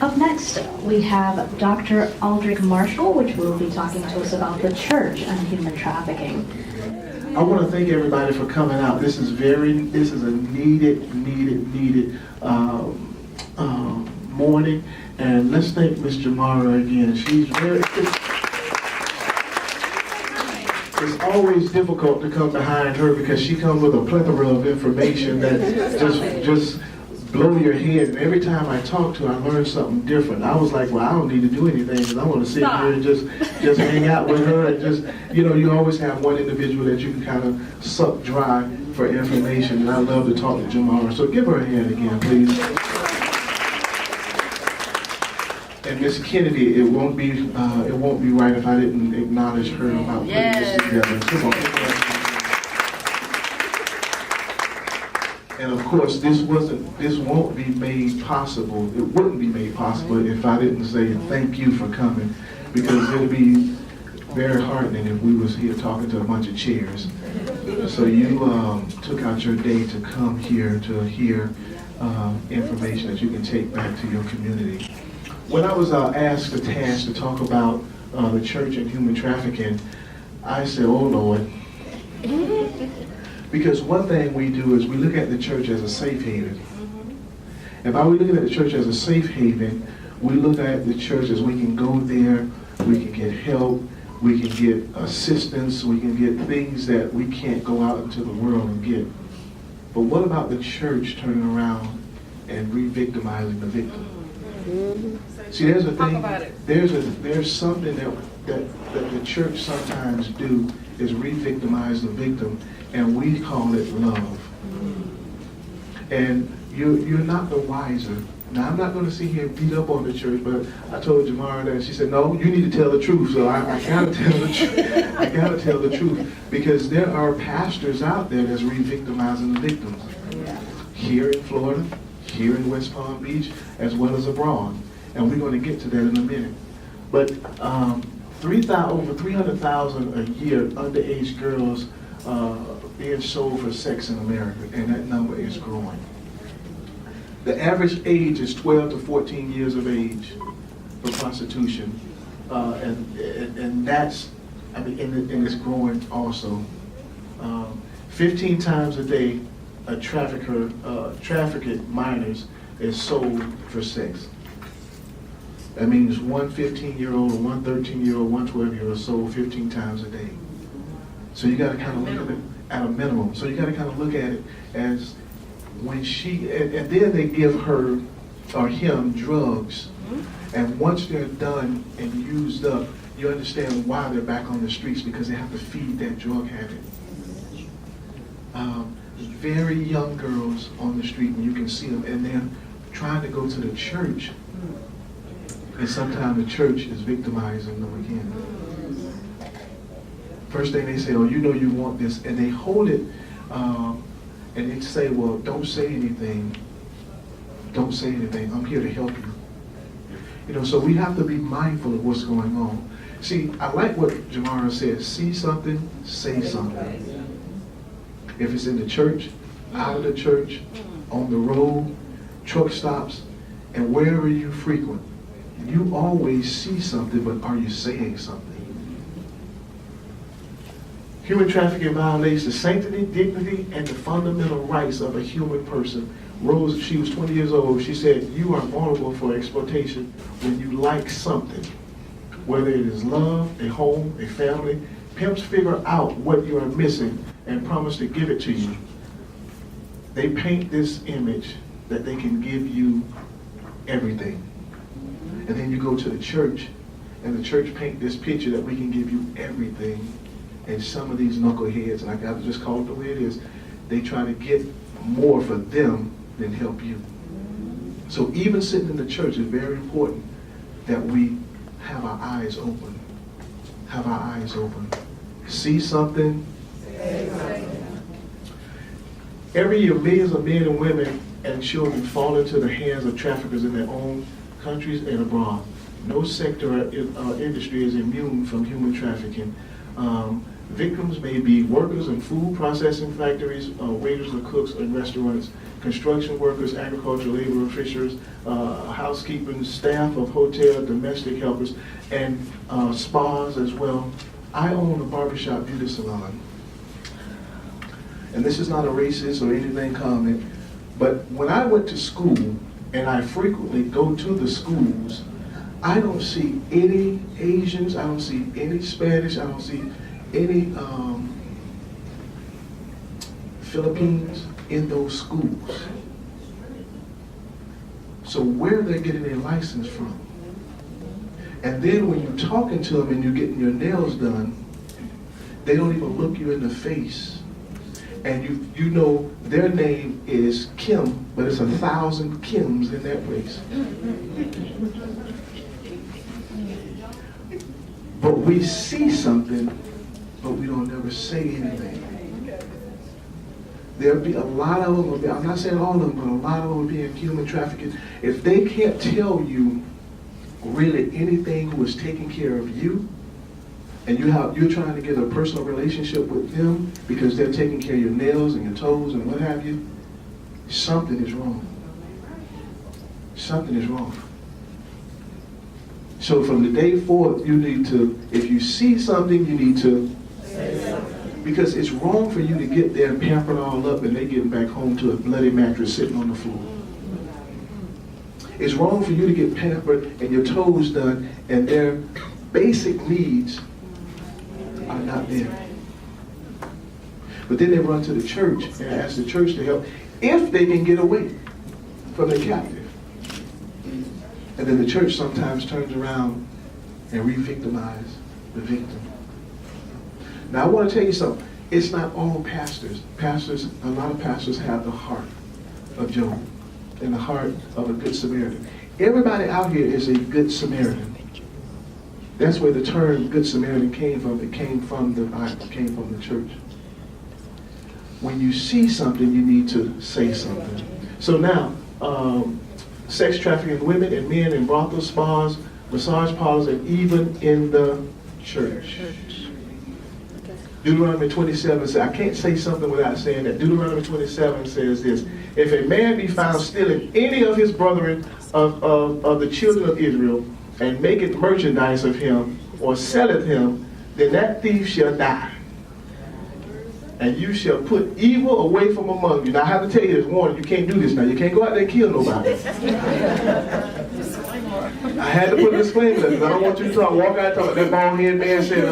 Up next, we have Dr. Aldrich Marshall, which will be talking to us about the church and human trafficking. I want to thank everybody for coming out. This is a needed morning. And let's thank Miss Jamara again. She's very. It's always difficult to come behind her because she comes with a plethora of information that just blow your head. And every time I talk to her, I learn something different. I was like, well, I don't need to do anything because I want to sit here and just hang out with her and just, you always have one individual that you can kind of suck dry for information. And I love to talk to Jamara. So give her a hand again, please. And Miss Kennedy, it won't be right if I didn't acknowledge her about putting this together. Come on. And of course, this won't be made possible. It wouldn't be made possible if I didn't say thank you for coming, because it'd be very heartening if we was here talking to a bunch of chairs. So you took out your day to come here to hear information that you can take back to your community. When I was asked the task to talk about the church and human trafficking, I said, oh Lord. Because one thing we do is we look at the church as a safe haven. And by we looking at the church as a safe haven, we look at the church as we can go there, we can get help, we can get assistance, we can get things that we can't go out into the world and get. But what about the church turning around and re-victimizing the victim? See, there's a thing. There's something that the church sometimes do is re-victimize the victim, and we call it love. And you're not the wiser. Now, I'm not going to sit here and beat up on the church, but I told Jamara that. She said, "No, you need to tell the truth." So I gotta tell the truth. I gotta tell the truth, because there are pastors out there that's re-victimizing the victims here in Florida, here in West Palm Beach, as well as abroad. And we're going to get to that in a minute. But over 300,000 a year underage girls being sold for sex in America, and that number is growing. The average age is 12 to 14 years of age for prostitution, and that's, and it's growing also. 15 times a day, a trafficked minors is sold for sex. That means one 15-year-old or one 13-year-old, one 12-year-old sold 15 times a day. So you got to kind of look at it at a minimum. So you got to kind of look at it as when she, and then they give her or him drugs. And once they're done and used up, you understand why they're back on the streets, because they have to feed that drug habit. Very young girls on the street, and you can see them, and they're trying to go to the church. And sometimes the church is victimizing them again. First thing they say, oh, you want this, and they hold it, and they say, well, don't say anything. Don't say anything. I'm here to help you. So we have to be mindful of what's going on. See, I like what Jamara said. See something, say something. If it's in the church, out of the church, on the road, truck stops, and wherever you frequent, you always see something, but are you saying something? Human trafficking violates the sanctity, dignity, and the fundamental rights of a human person. Rose, she was 20 years old. She said, you are vulnerable for exploitation when you like something, whether it is love, a home, a family. Pimps figure out what you are missing and promise to give it to you. They paint this image that they can give you everything. And then you go to the church, and the church paint this picture that we can give you everything. And some of these knuckleheads, and I got to just call it the way it is, they try to get more for them than help you. So even sitting in the church is very important that we have our eyes open. Have our eyes open. See something. Every year, millions of men and women and children fall into the hands of traffickers in their own countries and abroad. No sector or industry is immune from human trafficking. Victims may be workers in food processing factories, waiters or cooks in restaurants, construction workers, agricultural laborers, fishers, housekeeping, staff of hotel, domestic helpers, and spas as well. I own a barbershop beauty salon. And this is not a racist or anything comment, but when I went to school, and I frequently go to the schools, I don't see any Asians, I don't see any Spanish, I don't see any Philippines in those schools. So where are they getting their license from? And then when you're talking to them and you're getting your nails done, they don't even look you in the face. And you know their name is Kim, but it's 1,000 Kims in that place. But we see something, but we don't ever say anything. There'll be a lot of them, I'm not saying all of them, but a lot of them will be in human trafficking. If they can't tell you really anything who is taking care of you, and you're trying to get a personal relationship with them because they're taking care of your nails and your toes and what have you, something is wrong. Something is wrong. So from the day forth, you need to, if you see something, you need to say something. Because it's wrong for you to get there and pampered all up and they getting back home to a bloody mattress sitting on the floor. It's wrong for you to get pampered and your toes done and their basic needs are not there. But then they run to the church and ask the church to help if they can get away from the captive. And then the church sometimes turns around and re-victimize the victim. Now I want to tell you something. It's not all pastors. A lot of pastors have the heart of Job and the heart of a good Samaritan. Everybody out here is a good Samaritan. That's where the term Good Samaritan came from. It came from the Bible, it came from the church. When you see something, you need to say something. So now, sex trafficking women and men in brothels, spas, massage parlors, and even in the church. Deuteronomy 27 says, I can't say something without saying that. Deuteronomy 27 says this: if a man be found stealing any of his brethren of the children of Israel, and maketh merchandise of him, or selleth him, then that thief shall die. And you shall put evil away from among you. Now I have to tell you this warning, you can't do this now. You can't go out there and kill nobody. I had to put a disclaimer because I don't want you to walk out and talk. That bald-headed man said,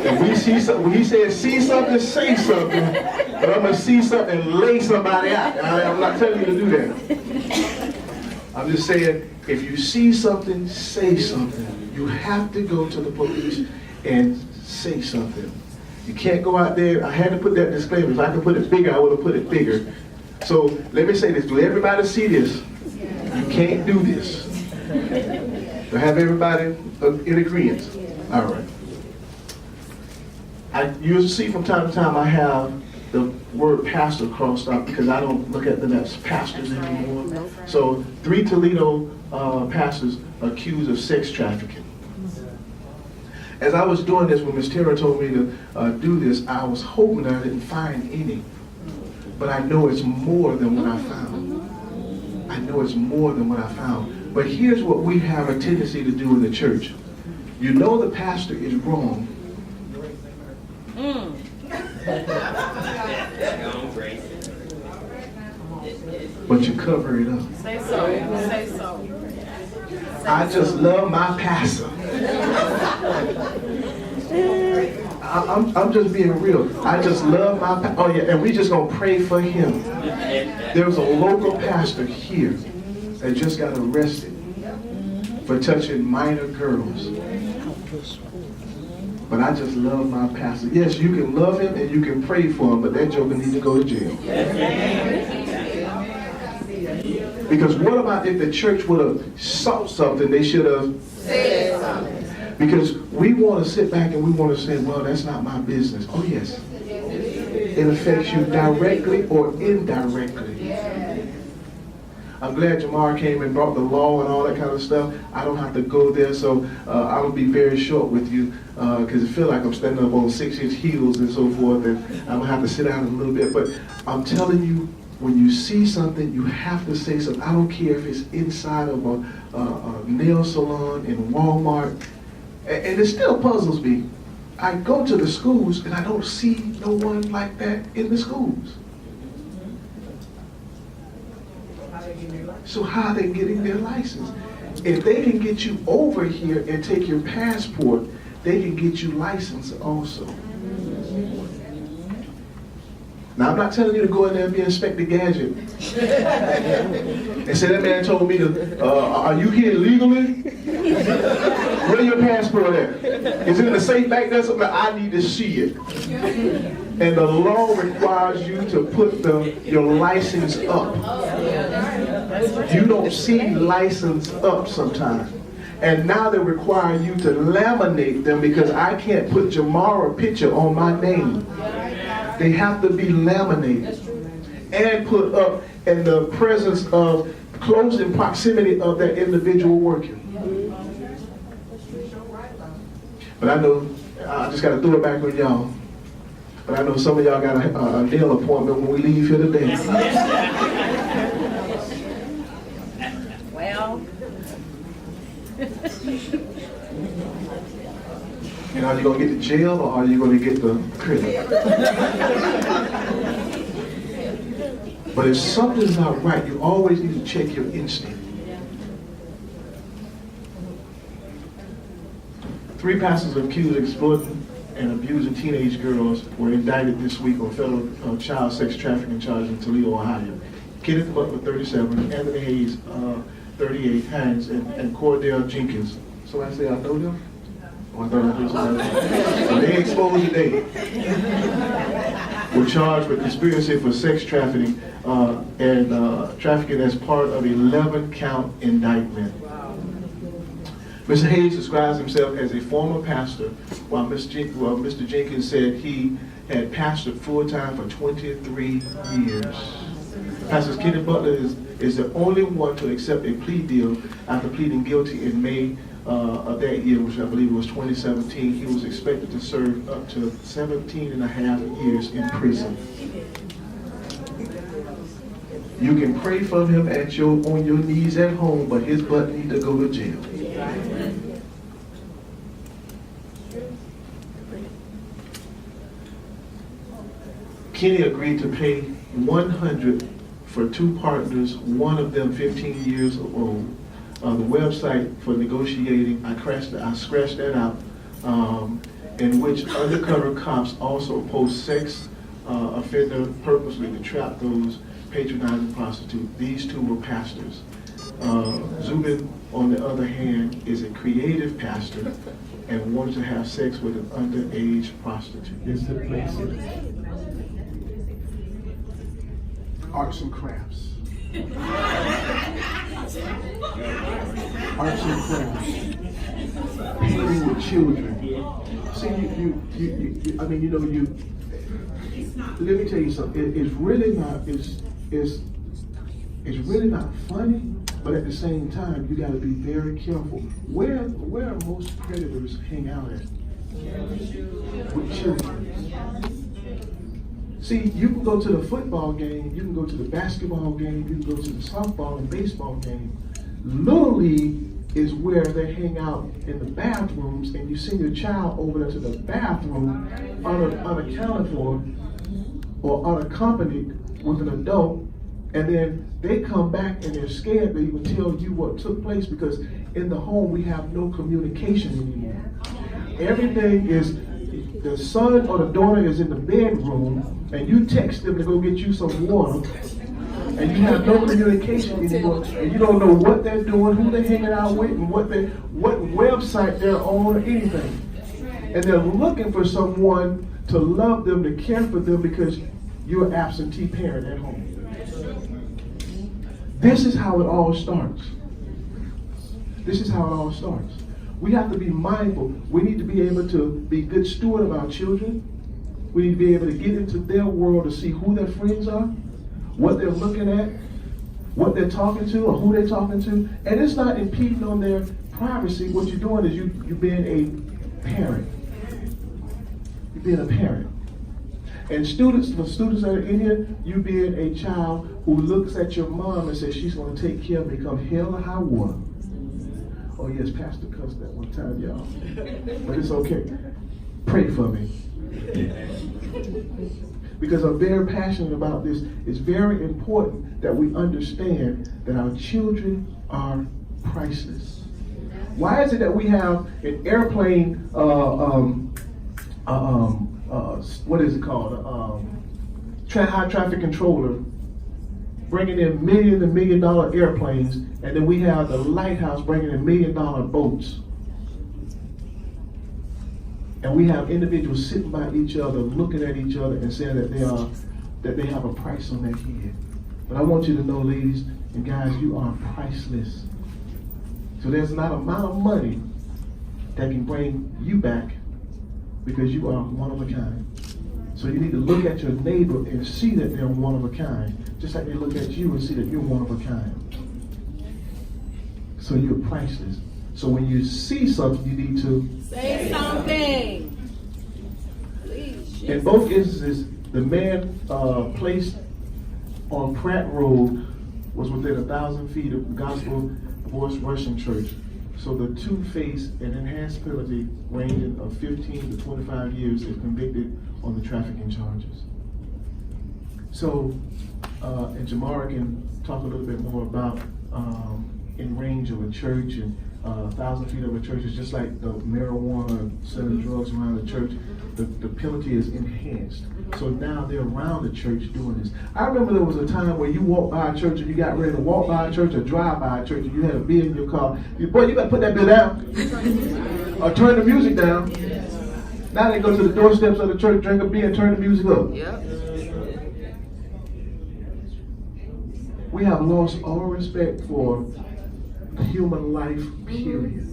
if we see something, when he said see something, say something. But I'm going to see something and lay somebody out. I'm not telling you to do that. I'm just saying, if you see something, say something. You have to go to the police and say something. You can't go out there. I had to put that disclaimer. If I could put it bigger, I would have put it bigger. So let me say this. Do everybody see this? You can't do this. To have everybody in agreement. All right. You'll see from time to time I have the word pastor crossed out because I don't look at them as pastors anymore. So 3 Toledo pastors accused of sex trafficking. As I was doing this, when Ms. Tara told me to do this, I was hoping that I didn't find any. But I know it's more than what I found. I know it's more than what I found. But here's what we have a tendency to do in the church. You know the pastor is wrong. But you cover it up. Say so. Say so. I just love my pastor. I'm just being real. I just love my pastor. Oh yeah, and we just gonna pray for him. There was a local pastor here that just got arrested for touching minor girls. But I just love my pastor. Yes, you can love him and you can pray for him, but that joker needs to go to jail. Because what about if the church would have saw something, they should have said something. Because we want to sit back and we want to say, well, that's not my business. Oh yes. It affects you directly or indirectly. I'm glad Jamar came and brought the law and all that kind of stuff. I don't have to go there, so I will be very short with you because I feel like I'm standing up on 6-inch heels and so forth, and I'm gonna have to sit down a little bit. But I'm telling you, when you see something, you have to say something. I don't care if it's inside of a nail salon in Walmart, and it still puzzles me. I go to the schools and I don't see no one like that in the schools. So how are they getting their license? If they can get you over here and take your passport, they can get you licensed also. Now, I'm not telling you to go in there and be Inspector Gadget. And say, that man told me to, are you here legally? Where your passport at? Is it in the safe back there? Something I need to see it. And the law requires you to put your license up. You don't see license up sometimes. And now they require you to laminate them because I can't put Jamara picture on my name. They have to be laminated and put up in the presence of close in proximity of that individual working. But I know, I just got to throw it back on y'all. But I know some of y'all got a nail appointment when we leave here today. Well. You know, are you going to get to jail or are you going to get the credit? But if something's not right, you always need to check your instinct. 3 pastors accused of exploiting and abusing teenage girls were indicted this week on federal child sex trafficking charges in Toledo, Ohio. Kenneth Butler, 37, Anthony Hayes, 38, Hines, and Cordell Jenkins. So I say, I know them? Oh, I thought I knew somebody. Well, they exposed today. Were charged with conspiracy for sex trafficking and trafficking as part of 11-count indictment. Mr. Hayes describes himself as a former pastor, while Mr. Jenkins said he had pastored full-time for 23 years. Pastor Kenneth Butler is the only one to accept a plea deal after pleading guilty in May of that year, which I believe was 2017. He was expected to serve up to 17 and a half years in prison. You can pray for him on your knees at home, but his butt need to go to jail. Kenny agreed to pay $100 for 2 partners, one of them 15 years old. The website for negotiating, I scratched that out, in which undercover cops also post sex offender purposely to trap those patronizing prostitutes. These 2 were pastors. Zubin, on the other hand, is a creative pastor and wanted to have sex with an underage prostitute. This took place in arts and crafts. Arts and crafts. Painting with children. See, let me tell you something. It's really not funny, but at the same time, you got to be very careful. Where most predators hang out at? With children. See, you can go to the football game, you can go to the basketball game, you can go to the softball and baseball game. Little League is where they hang out in the bathrooms, and you send your child over there to the bathroom unaccounted for or unaccompanied with an adult, and then they come back and they're scared to even tell you what took place because in the home we have no communication anymore. Everything is, the son or the daughter is in the bedroom and you text them to go get you some water and you have no communication anymore and you don't know what they're doing, who they're hanging out with, and what website they're on or anything. And they're looking for someone to love them, to care for them because you're an absentee parent at home. This is how it all starts. This is how it all starts. We have to be mindful. We need to be able to be good steward of our children. We need to be able to get into their world to see who their friends are, what they're looking at, what they're talking to or who they're talking to, and it's not impeding on their privacy. What you're doing is you're being a parent. You're being a parent. And students, for students that are in here, you being a child who looks at your mom and says she's going to take care of me come hell or high water. Oh yes, Pastor cussed that one time, y'all. But it's okay. Pray for me. Because I'm very passionate about this. It's very important that we understand that our children are priceless. Why is it that we have an airplane, what is it called? High traffic controller bringing in million and $1 million airplanes, and then we have the lighthouse bringing in $1 million boats. And we have individuals sitting by each other, looking at each other and saying that they have a price on their head. But I want you to know, ladies and guys, you are priceless. So there's not an amount of money that can bring you back, because you are one of a kind. So you need to look at your neighbor and see that they're one of a kind, just like they look at you and see that you're one of a kind. So you're priceless. So when you see something, you need to say something. Please. In both instances, the man placed on Pratt Road was within 1,000 feet of the Gospel Voice Russian Church. So the two face an enhanced penalty ranging of 15 to 25 years if convicted on the trafficking charges. So, and Jamara can talk a little bit more about in range of a church, and 1,000 feet of a church is just like the marijuana, selling drugs around the church. The penalty is enhanced. So now they're around the church doing this. I remember there was a time where you walked by a church and you got ready to walk by a church or drive by a church and you had a bill in your car. Boy, you got to put that bill down. Or turn the music down. Now they go to the doorsteps of the church, drink a beer, and turn the music up. Yep. We have lost all respect for human life, period.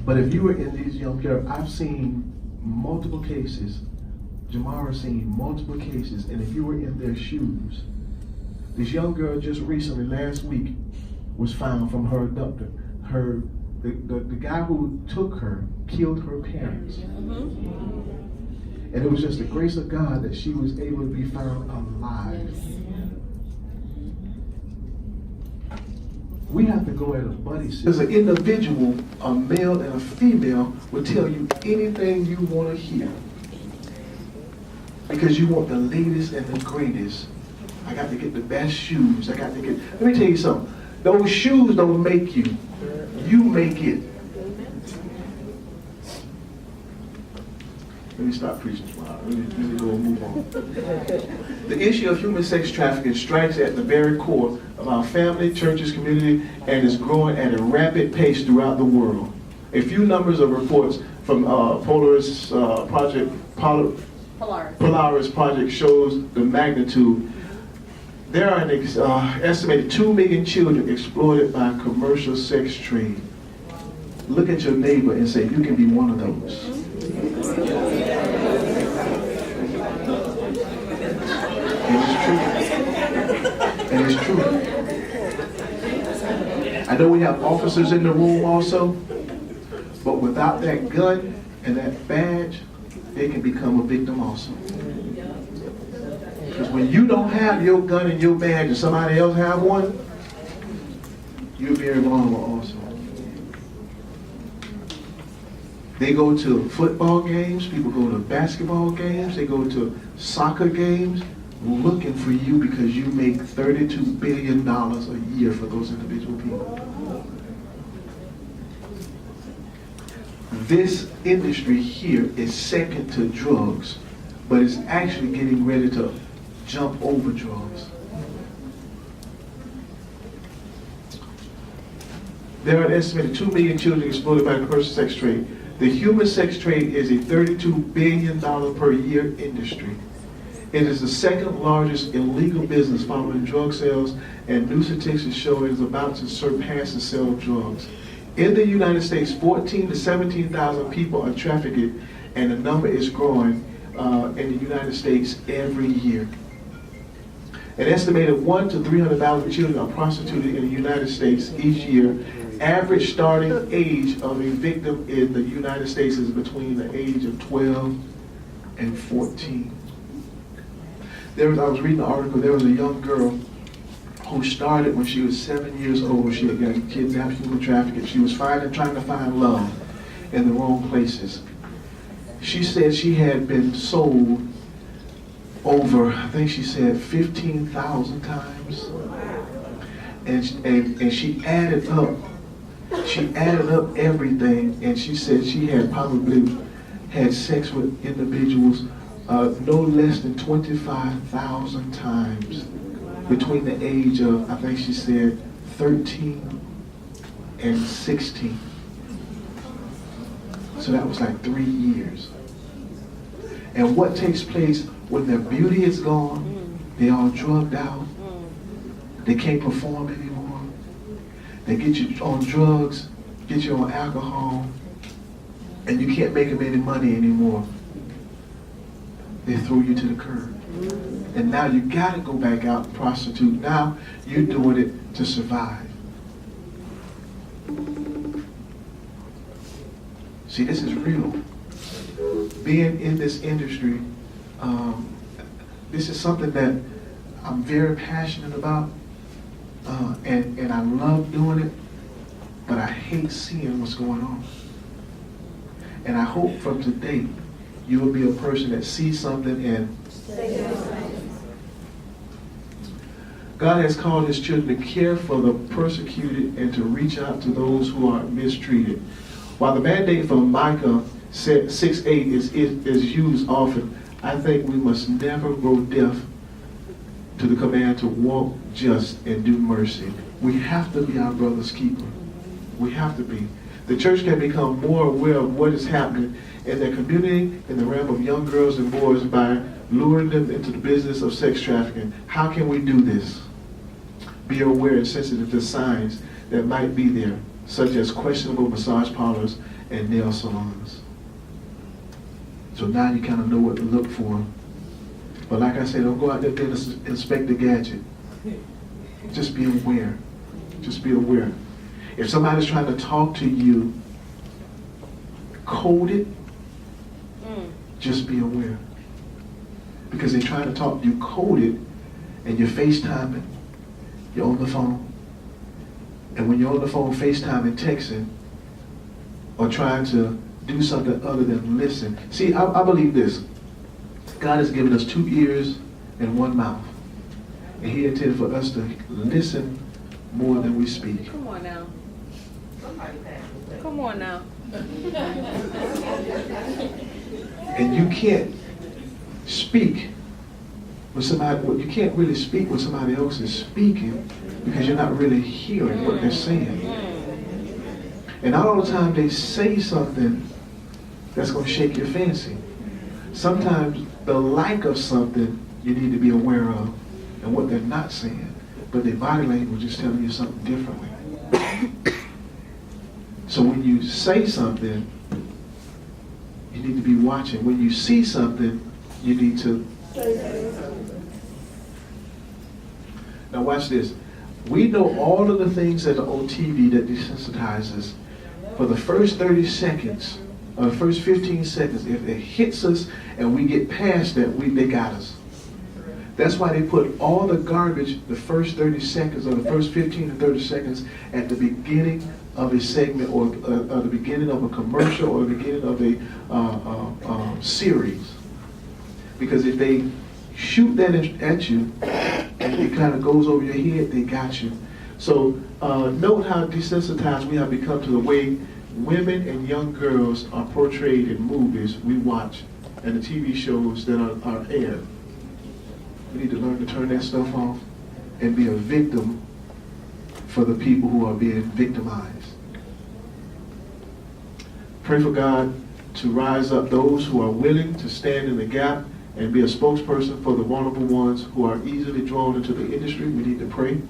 But if you were in these young girls, I've seen multiple cases. Jamara's seen multiple cases, and if you were in their shoes, this young girl just recently, last week, was found from her abductor. The guy who took her killed her parents. And it was just the grace of God that she was able to be found alive. We have to go at a buddy system. As an individual, a male and a female will tell you anything you want to hear. Because you want the latest and the greatest. I got to get the best shoes. Let me tell you something. Those shoes don't make you. You make it. Let me stop preaching. Let me go and move on. The issue of human sex trafficking strikes at the very core of our family, churches, community, and is growing at a rapid pace throughout the world. A few numbers of reports from Polaris Project shows the magnitude. There are an estimated 2 million children exploited by commercial sex trade. Look at your neighbor and say, you can be one of those. And it's true. I know we have officers in the room also, but without that gun and that badge, they can become a victim also. Because when you don't have your gun and your badge and somebody else have one, you're very vulnerable also. They go to football games, people go to basketball games, they go to soccer games, looking for you because you make $32 billion a year for those individual people. This industry here is second to drugs, but it's actually getting ready to jump over drugs. There are an estimated 2 million children exploited by the commercial sex trade. The human sex trade is a $32 billion per year industry. It is the second largest illegal business following drug sales, and new statistics show it is about to surpass the sale of drugs. In the United States, 14,000 to 17,000 people are trafficked, and the number is growing in the United States every year. An estimated 1 to 300,000 children are prostituted in the United States each year. Average starting age of a victim in the United States is between the age of 12 and 14. I was reading an article, there was a young girl who started when she was 7 years old. She had got kidnapped, human trafficked. She was trying to find love in the wrong places. She said she had been sold over, I think she said 15,000 times. And she added up everything, and she said she had probably had sex with individuals no less than 25,000 times between the age of, I think she said, 13 and 16. So that was like 3 years. And what takes place when their beauty is gone, they all drugged out, they can't perform anymore, they get you on drugs, get you on alcohol, and you can't make them any money anymore. They throw you to the curb. And now you gotta go back out and prostitute. Now you're doing it to survive. See, this is real. Being in this industry, this is something that I'm very passionate about, and I love doing it, but I hate seeing what's going on. And I hope from today, you will be a person that sees something and God has called his children to care for the persecuted and to reach out to those who are mistreated. While the mandate from Micah 6:8 is used often, I think we must never grow deaf to the command to walk just and do mercy. We have to be our brother's keeper. We have to be. The church can become more aware of what is happening in their community, in the realm of young girls and boys, by luring them into the business of sex trafficking. How can we do this? Be aware and sensitive to signs that might be there, such as questionable massage parlors and nail salons. So now you kind of know what to look for. But like I said, don't go out there and inspect the gadget. Just be aware. Just be aware. If somebody's trying to talk to you coded, just be aware. Because they're trying to talk to you coded, and you're FaceTiming, you're on the phone. And when you're on the phone FaceTiming, texting, or trying to do something other than listen. See, I believe this. God has given us 2 ears and 1 mouth. And he intended for us to listen more than we speak. Come on now. Come on now. And you can't speak with somebody, well, you can't really speak when somebody else is speaking because you're not really hearing what they're saying. And not all the time they say something that's going to shake your fancy. Sometimes the lack of something you need to be aware of and what they're not saying, but their body language is telling you something differently. So when you say something, you need to be watching. When you see something, you need to. Now watch this. We know all of the things that are on TV that desensitize us. For the first 30 seconds, or the first 15 seconds, if it hits us and we get past that, they got us. That's why they put all the garbage, the first 30 seconds or the first 15 to 30 seconds at the beginning of a segment or the beginning of a commercial or the beginning of a series. Because if they shoot that at you and it kind of goes over your head, they got you. So note how desensitized we have become to the way women and young girls are portrayed in movies we watch and the TV shows that are aired. We need to learn to turn that stuff off and be a victim for the people who are being victimized. Pray for God to rise up those who are willing to stand in the gap and be a spokesperson for the vulnerable ones who are easily drawn into the industry. We need to pray.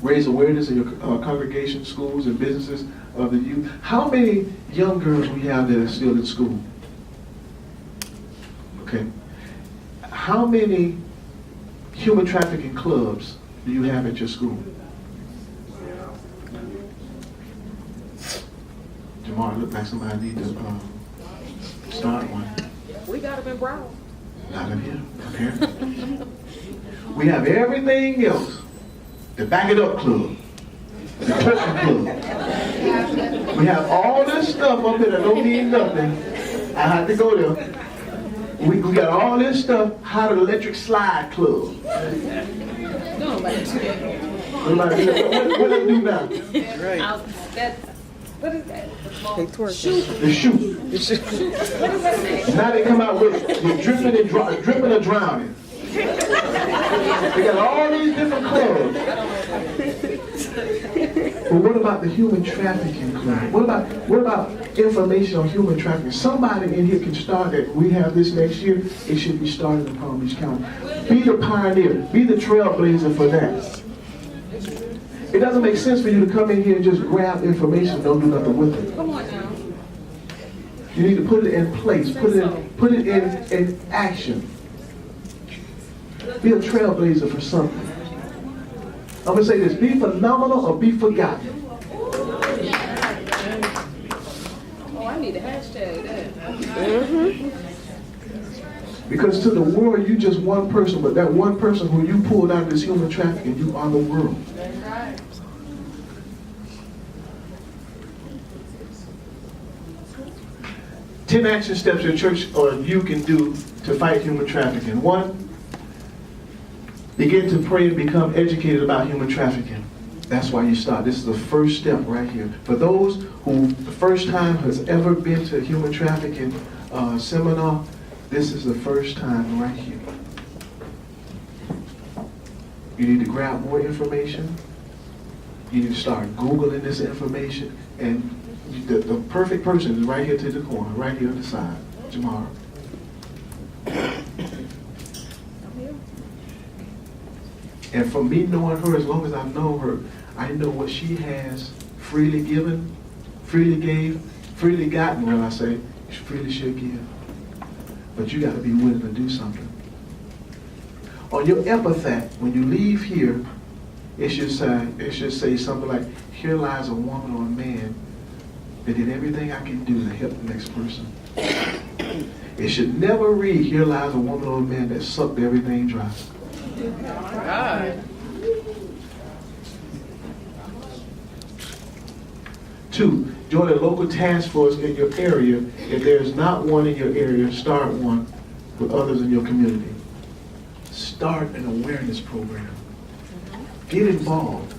Raise awareness in your congregation, schools, and businesses of the youth. How many young girls we have that are still in school? Okay. How many human trafficking clubs do you have at your school? Jamar, look like somebody need to start one. We got them in Brown. Not in here, apparently. We have everything else. The Back It Up Club. The Turkey Club. We have all this stuff up here that don't mean nothing. I had to go there. We got all this stuff. How to Electric Slide Club. What do they do now? What is that? They twerk. The shoot. Now they come out with the dripping and drowning. They got all these different clubs. But what about the human trafficking club? What about information on human trafficking? Somebody in here can start that. We have this next year. It should be started in Palm Beach County. Be the pioneer. Be the trailblazer for that. It doesn't make sense for you to come in here and just grab information and don't do nothing with it. Come on now. You need to put it in place. Put it in action. Be a trailblazer for something. I'm going to say this. Be phenomenal or be forgotten. Oh, I need a hashtag that. Because to the world, you just one person, but that one person who you pulled out of this human trafficking, you are the world. 10 action steps your church or you can do to fight human trafficking. 1, begin to pray and become educated about human trafficking. That's why you start. This is the first step right here. For those who the first time has ever been to a human trafficking seminar, this is the first time right here. You need to grab more information. You need to start Googling this information. And the perfect person is right here to the corner, right here on the side, Jamara. And for me knowing her, as long as I've known her, I know what she has freely given, freely gave, freely gotten, when I say, she freely should give. But you got to be willing to do something. On your epithet, when you leave here, it should say something like, here lies a woman or a man that did everything I can do to help the next person. It should never read, here lies a woman or a man that sucked everything dry. God. 2, join a local task force in your area. If there's not one in your area, start one with others in your community. Start an awareness program. Get involved.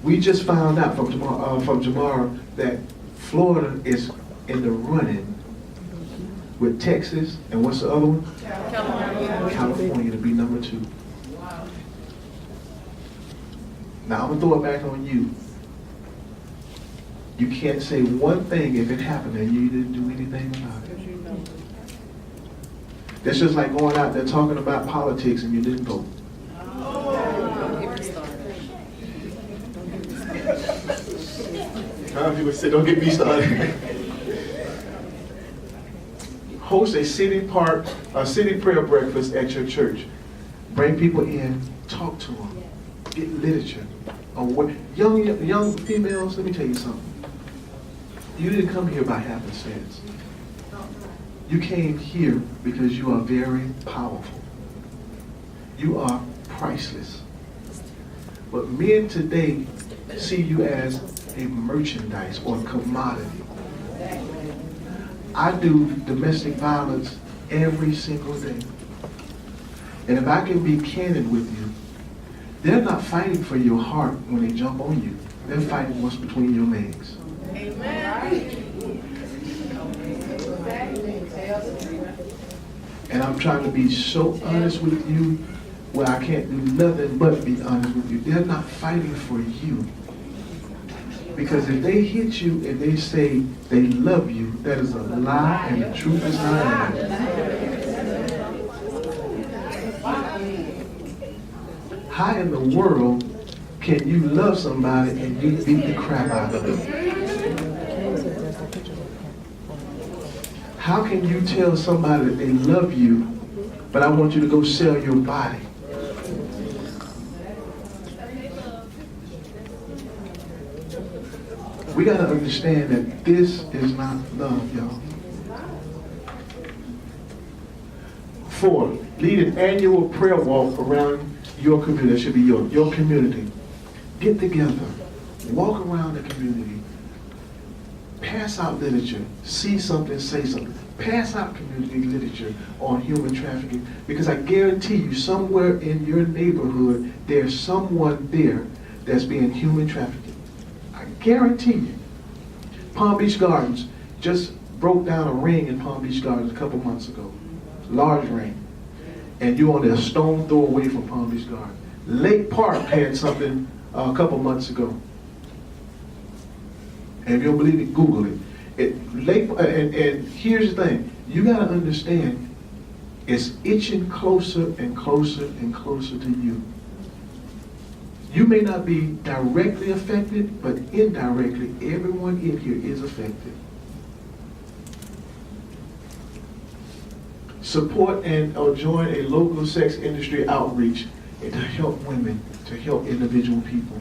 We just found out from Jamara that Florida is in the running with Texas, and what's the other one? California to be number 2. Now I'm gonna throw it back on you. You can't say one thing if it happened and you didn't do anything about it. That's just like going out there talking about politics and you didn't vote. People say, don't get me started. Host a city prayer breakfast at your church. Bring people in, talk to them, get literature. Young females, let me tell you something. You didn't come here by happenstance. You came here because you are very powerful. You are priceless. But men today see you as a merchandise or a commodity. I do domestic violence every single day. And if I can be candid with you, they're not fighting for your heart when they jump on you. They're fighting what's between your legs. And I'm trying to be so honest with you where I can't do nothing but be honest with you. They're not fighting for you. Because if they hit you and they say they love you, that is a lie and the truth is not in it. How in the world can you love somebody and you beat the crap out of them? How can you tell somebody that they love you, but I want you to go sell your body? We got to understand that this is not love, y'all. 4, lead an annual prayer walk around your community. That should be your community. Get together, walk around the community, pass out literature, see something, say something. Pass out community literature on human trafficking, because I guarantee you somewhere in your neighborhood there's someone there that's being human trafficked. I guarantee you. Palm Beach Gardens just broke down a ring in Palm Beach Gardens a couple months ago. Large ring. And you're only a stone throw away from Palm Beach Gardens. Lake Park had something a couple months ago. And if you don't believe it, Google it. And here's the thing. You got to understand, it's itching closer and closer and closer to you. You may not be directly affected, but indirectly, everyone in here is affected. Support and or join a local sex industry outreach and to help women, to help individual people.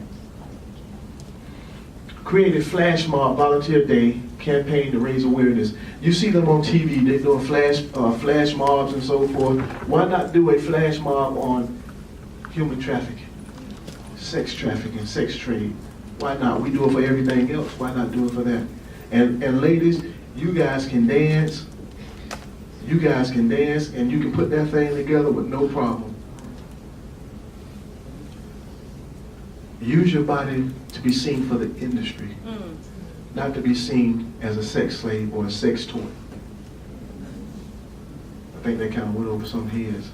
Create a flash mob volunteer day campaign to raise awareness. You see them on TV, they're doing flash mobs and so forth. Why not do a flash mob on human trafficking, sex trafficking, sex trade? Why not? We do it for everything else. Why not do it for that? And ladies, you guys can dance. You guys can dance, and you can put that thing together with no problem. Use your body to be seen for the industry, not to be seen as a sex slave or a sex toy. I think that kind of went over some heads.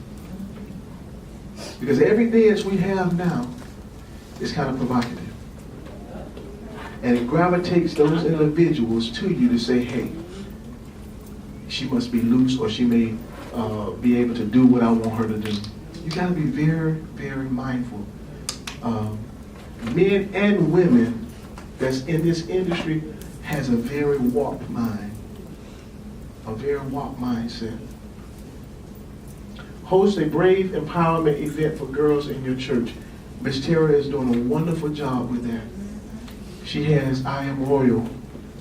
Because every dance we have now is kind of provocative. And it gravitates those individuals to you to say, hey, she must be loose, or she may be able to do what I want her to do. You got to be very, very mindful. Men and women that's in this industry has a very warped mind, a very warped mindset. Host a brave empowerment event for girls in your church. Miss Tara is doing a wonderful job with that. She has I Am Royal.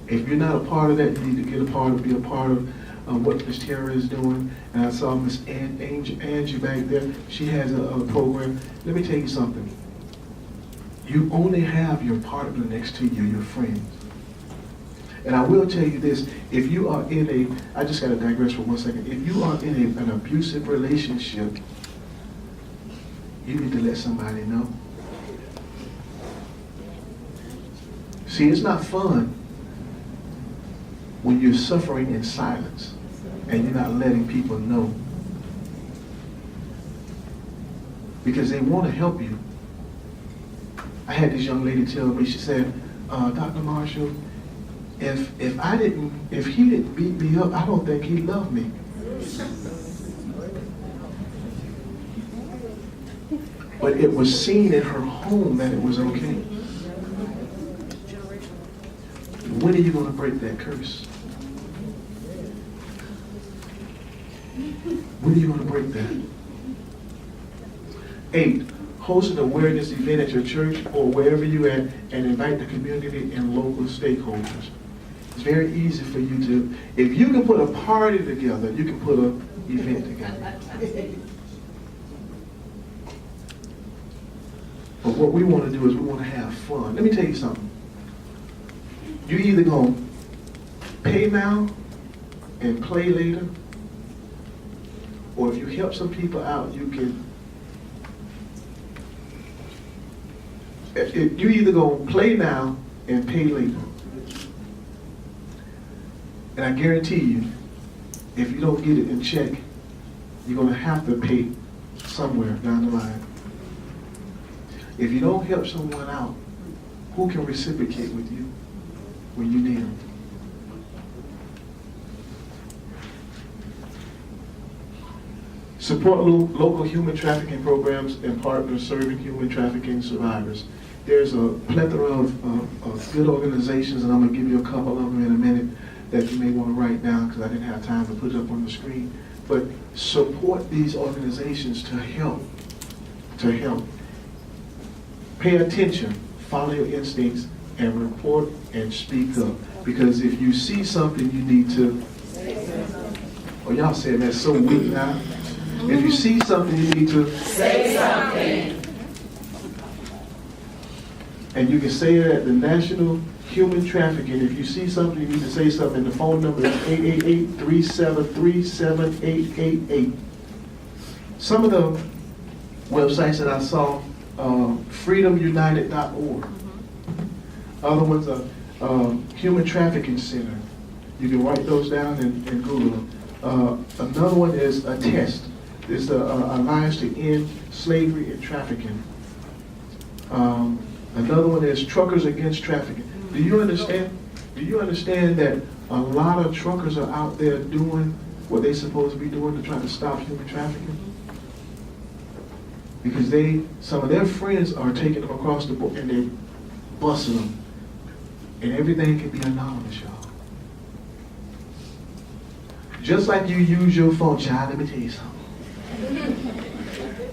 If you're not a part of that, you need to get a part of, be a part of what Miss Tara is doing. And I saw Miss Angie back there. She has a program. Let me tell you something. You only have your partner next to you, your friends. And I will tell you this, if you are in a, I just got to digress for 1 second. If you are in an abusive relationship, you need to let somebody know. See, it's not fun when you're suffering in silence and you're not letting people know. Because they want to help you. I had this young lady tell me, she said, Dr. Marshall, if he didn't beat me up, I don't think he'd love me. But it was seen in her home that it was okay. When are you going to break that curse? When are you going to break that? 8, host an awareness event at your church or wherever you're at and invite the community and local stakeholders. It's very easy for you to, if you can put a party together, you can put an event together. But what we want to do is we want to have fun. Let me tell you something. You either going to pay now and play later, or if you help some people out, you can. If you either going to play now and pay later. And I guarantee you, if you don't get it in check, you're going to have to pay somewhere down the line. If you don't help someone out, who can reciprocate with you when you need them? Support local human trafficking programs and partners serving human trafficking survivors. There's a plethora of good organizations, and I'm going to give you a couple of them in a minute that you may want to write down because I didn't have time to put it up on the screen. But support these organizations to help. To help. Pay attention. Follow your instincts. and report and speak up. Because if you see something, you need to. Oh, y'all saying that's so weak now. If you see something, you need to Say something. And you can say it at the National Human Trafficking. If you see something, you need to say something. The phone number is 888-373-7888. Some of the websites that I saw, freedomunited.org. Other ones are Human Trafficking Center. You can write those down and Google them. Another one is Attest. It's the Alliance to End Slavery and Trafficking. Another one is Truckers Against Trafficking. Do you understand? Do you understand that a lot of truckers are out there doing what they're supposed to be doing to try to stop human trafficking? Because some of their friends are taking them across the board and they're busting them. And everything can be anonymous, y'all. Just like you use your phone, child, let me tell you something.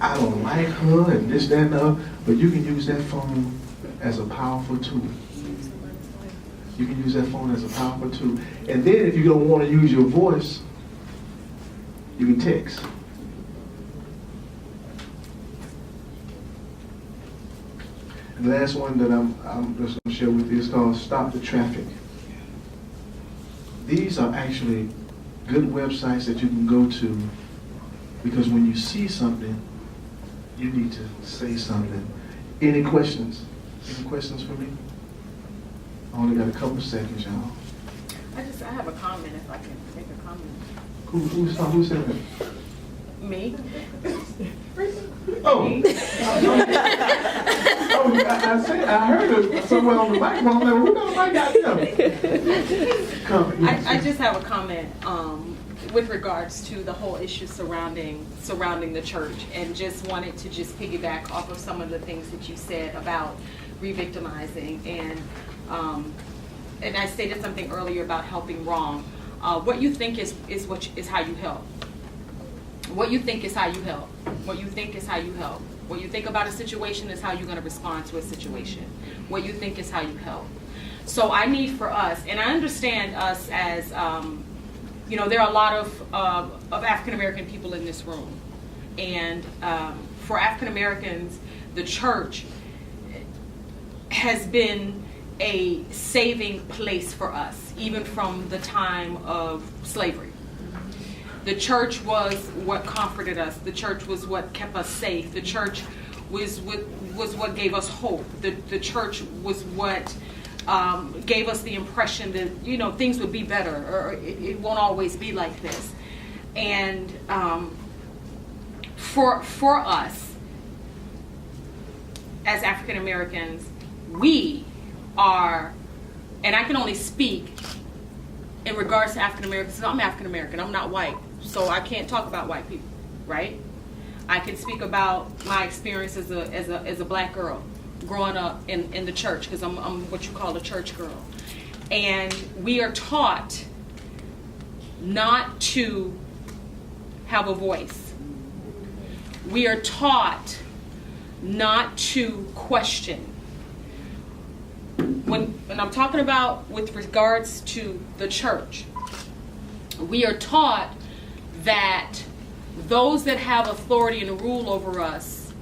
I don't like her and this, that, and the other, but you can use that phone as a powerful tool. You can use that phone as a powerful tool. And then if you don't want to use your voice, you can text. And the last one that I'm just going to share with you is called Stop the Traffic. These are actually good websites that you can go to, because when you see something, you need to say something. Any questions? Any questions for me? I only got a couple seconds, y'all. I have a comment, if I can make a comment. Who said that? Me? Oh. I heard it somewhere on the microphone. Who knows I got them? I just have a comment with regards to the whole issue surrounding the church, and just wanted to just piggyback off of some of the things that you said about re-victimizing, and I stated something earlier about helping wrong. What you think is how you help. What you think is how you help. What you think is how you help. What you think about a situation is how you're going to respond to a situation. What you think is how you help. So I need for us, and I understand us as, there are a lot of African American people in this room, and for African Americans, the church has been a saving place for us, even from the time of slavery. The church was what comforted us. The church was what kept us safe. The church was what gave us hope. The church was what gave us the impression that things would be better, or it won't always be like this. And for us as African Americans, we are, and I can only speak in regards to African Americans. I'm African American. I'm not white, so I can't talk about white people, right? I can speak about my experience as a black girl growing up in the church, because I'm what you call a church girl, and we are taught not to have a voice. We are taught not to question. And I'm talking about with regards to the church, we are taught that those that have authority and rule over us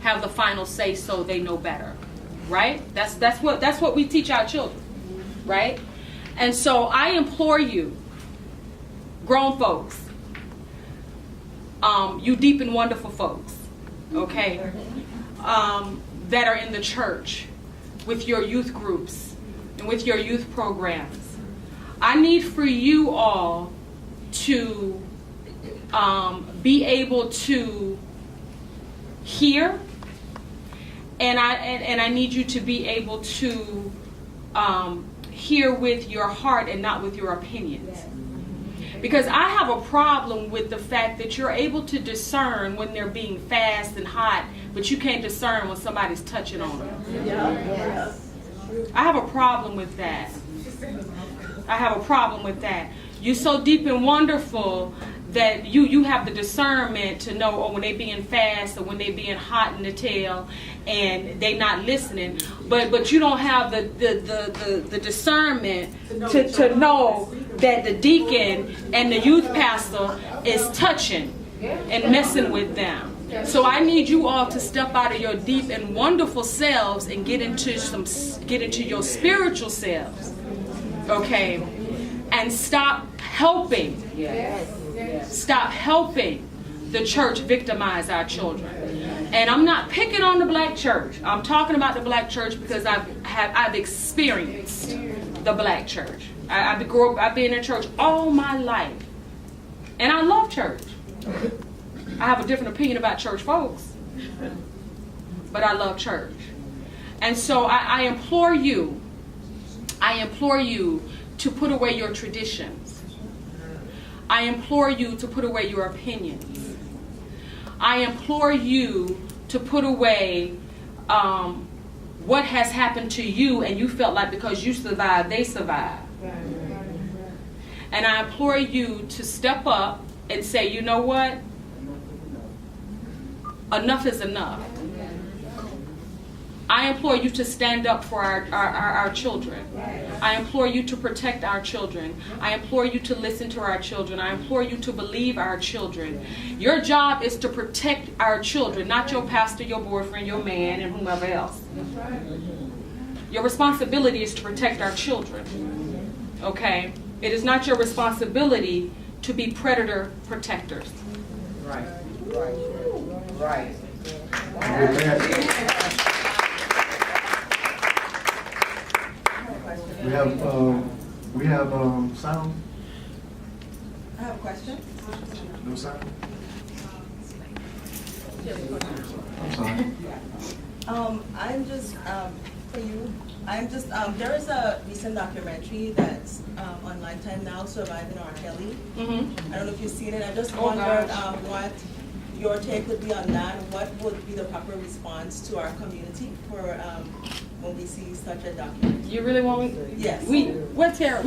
have the final say, so they know better, right? That's what we teach our children, right? And so I implore you, grown folks, you deep and wonderful folks, okay, that are in the church with your youth groups and with your youth programs. I need for you all to be able to hear, and I need you to be able to hear with your heart and not with your opinions. Because I have a problem with the fact that you're able to discern when they're being fast and hot, but you can't discern when somebody's touching on them. Yes. I have a problem with that. I have a problem with that. You're so deep and wonderful that you have the discernment to know, when they being fast or when they being hot in the tail, and they not listening, but you don't have the discernment to know that the deacon and the youth pastor is touching and messing with them. So I need you all to step out of your deep and wonderful selves and get into your spiritual selves, okay? And stop helping. Stop helping the church victimize our children. And I'm not picking on the black church. I'm talking about the black church because I've experienced the black church. I've been in church all my life, and I love church. I have a different opinion about church folks, but I love church. And so I implore you to put away your traditions. I implore you to put away your opinions. I implore you to put away what has happened to you and you felt like because you survived, they survived. And I implore you to step up and say, you know what? Enough is enough. I implore you to stand up for our children. I implore you to protect our children. I implore you to listen to our children. I implore you to believe our children. Your job is to protect our children, not your pastor, your boyfriend, your man, and whomever else. Your responsibility is to protect our children. Okay? It is not your responsibility to be predator protectors. Right. Right. We have sound. I have a question. No sound. I'm sorry. I'm just for you. There is a recent documentary that's on Lifetime now, Surviving R. Kelly. Mm-hmm. I don't know if you've seen it. I just wondered what your take would be on that. What would be the proper response to our community for when we see such a documentary? You really want me? Yes. Tara?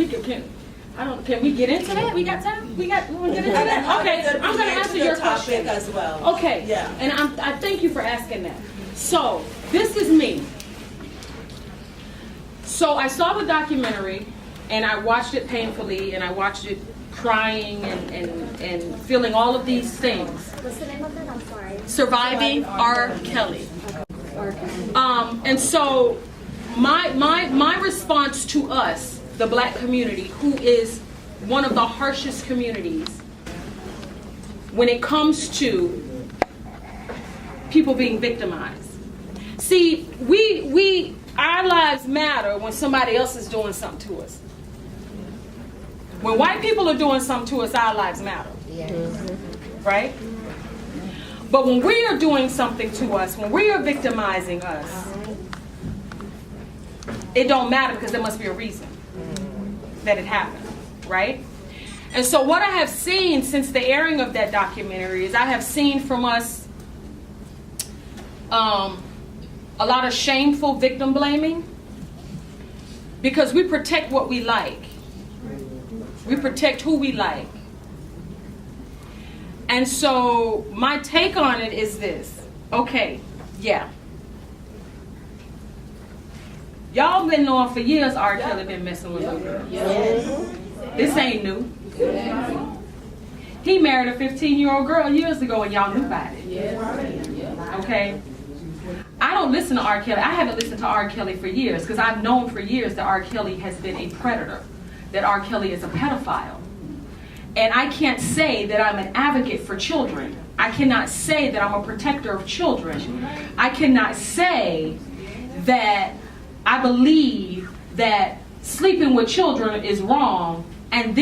Can we get into that? We got time? We want to get into that? Okay, I'm going to answer your question as well. Okay. Yeah. And I thank you for asking that. So this is me. So I saw the documentary, and I watched it painfully, and I watched it crying and feeling all of these things. What's the name of it? I'm sorry. Surviving R. Kelly. And so my response to us, the black community, who is one of the harshest communities when it comes to people being victimized. See, our lives matter when somebody else is doing something to us. When white people are doing something to us, our lives matter. Right? But when we are doing something to us, when we are victimizing us, it don't matter because there must be a reason that it happened, right? And so what I have seen since the airing of that documentary is I have seen from us a lot of shameful victim blaming because we protect what we like. We protect who we like. And so my take on it is this. Okay, yeah. Y'all been knowing for years R. Kelly been messing with little girls. This ain't new. He married a 15-year-old girl years ago and y'all knew about it. Okay? I don't listen to R. Kelly. I haven't listened to R. Kelly for years because I've known for years that R. Kelly has been a predator, that R. Kelly is a pedophile. And I can't say that I'm an advocate for children. I cannot say that I'm a protector of children. I cannot say that I believe that sleeping with children is wrong and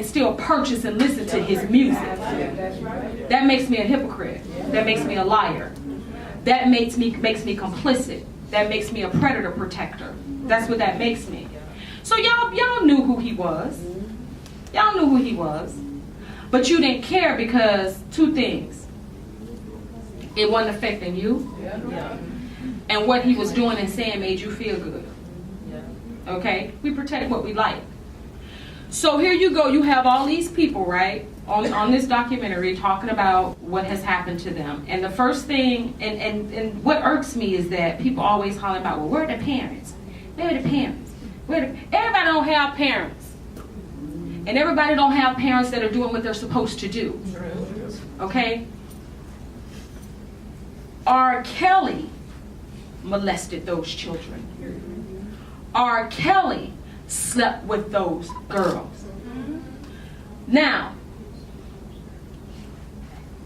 still purchase and listen to his music. That makes me a hypocrite. That makes me a liar. That makes me complicit. That makes me a predator protector. That's what that makes me. So y'all knew who he was. Y'all knew who he was. But you didn't care because two things. It wasn't affecting you. And what he was doing and saying made you feel good. Okay? We protect what we like. So here you go. You have all these people, right? on this documentary talking about what has happened to them. And the first thing, and what irks me is that people always holler about, well, where are the parents? Where are the parents? Everybody don't have parents. And everybody don't have parents that are doing what they're supposed to do. Okay? R. Kelly molested those children. R. Kelly slept with those girls. Now,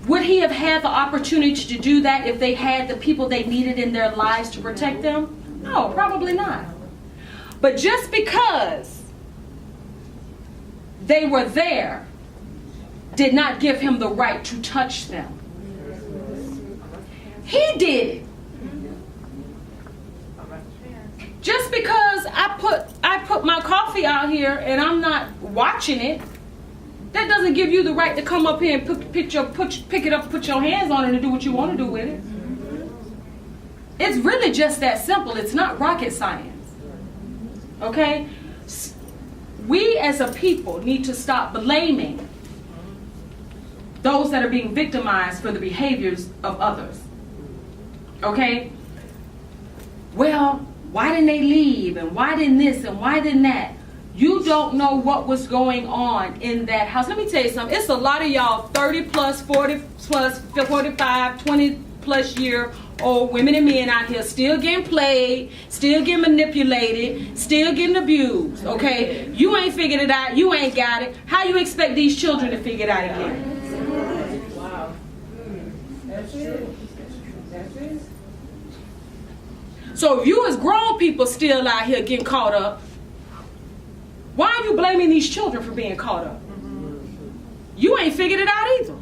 would he have had the opportunity to do that if they had the people they needed in their lives to protect them? No, probably not. But just because they were there did not give him the right to touch them. He did it. Just because I put my coffee out here and I'm not watching it, that doesn't give you the right to come up here and pick it up, put your hands on it, and do what you want to do with it. It's really just that simple. It's not rocket science. Okay? We as a people need to stop blaming those that are being victimized for the behaviors of others. Okay? Well, why didn't they leave? And why didn't this? And why didn't that? You don't know what was going on in that house. Let me tell you something. It's a lot of y'all 30 plus, 40 plus, 45, 20 plus year old women and men out here still getting played, still getting manipulated, still getting abused. Okay? You ain't figured it out. You ain't got it. How you expect these children to figure it out again? Wow. That's true. That's it. So if you as grown people still out here getting caught up, why are you blaming these children for being caught up? You ain't figured it out either.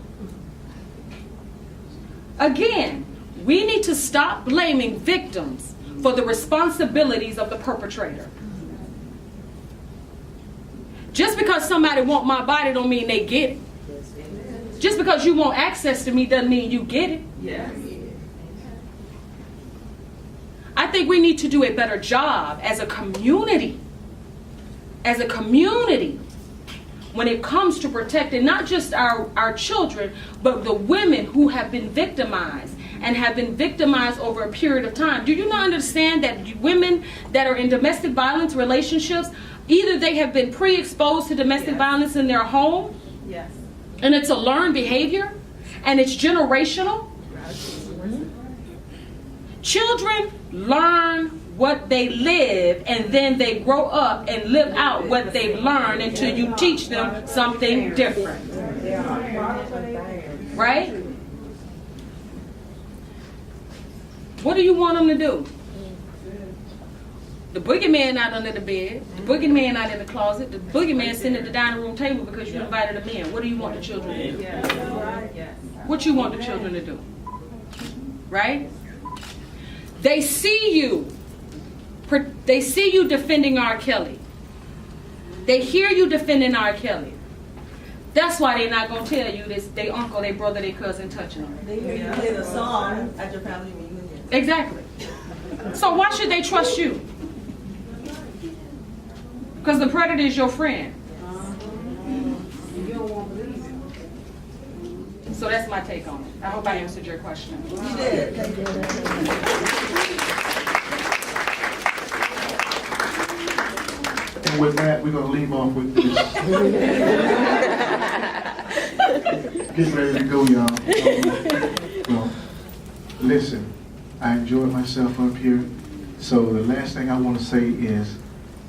Again, we need to stop blaming victims for the responsibilities of the perpetrator. Just because somebody want my body don't mean they get it. Just because you want access to me doesn't mean you get it. Yes. I think we need to do a better job as a community. As a community, when it comes to protecting not just our children, but the women who have been victimized and have been victimized over a period of time. Do you not understand that women that are in domestic violence relationships, either they have been pre-exposed to domestic violence in their home, Yes. and it's a learned behavior, and it's generational? Children learn what they live, and then they grow up and live out what they've learned until you teach them something different. Right? What do you want them to do? The boogeyman not under the bed, the boogeyman not in the closet, the boogeyman sitting at the dining room table because you invited them in. What do you want the children to do? What you want the children to do? Right? They see you. They see you defending R. Kelly. They hear you defending R. Kelly. That's why they're not going to tell you this, they uncle, they brother, they cousin touching them. They hear you play the song at your family reunion. Exactly. So why should they trust you? Because the predator is your friend. You don't want to believe it. So that's my take on it. I hope I answered your question. You did. Thank you. And with that, we're going to leave off with this. Getting ready to go, y'all. Well, listen, I enjoyed myself up here. So the last thing I want to say is,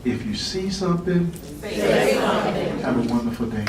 if you see something, Say something. have a wonderful day.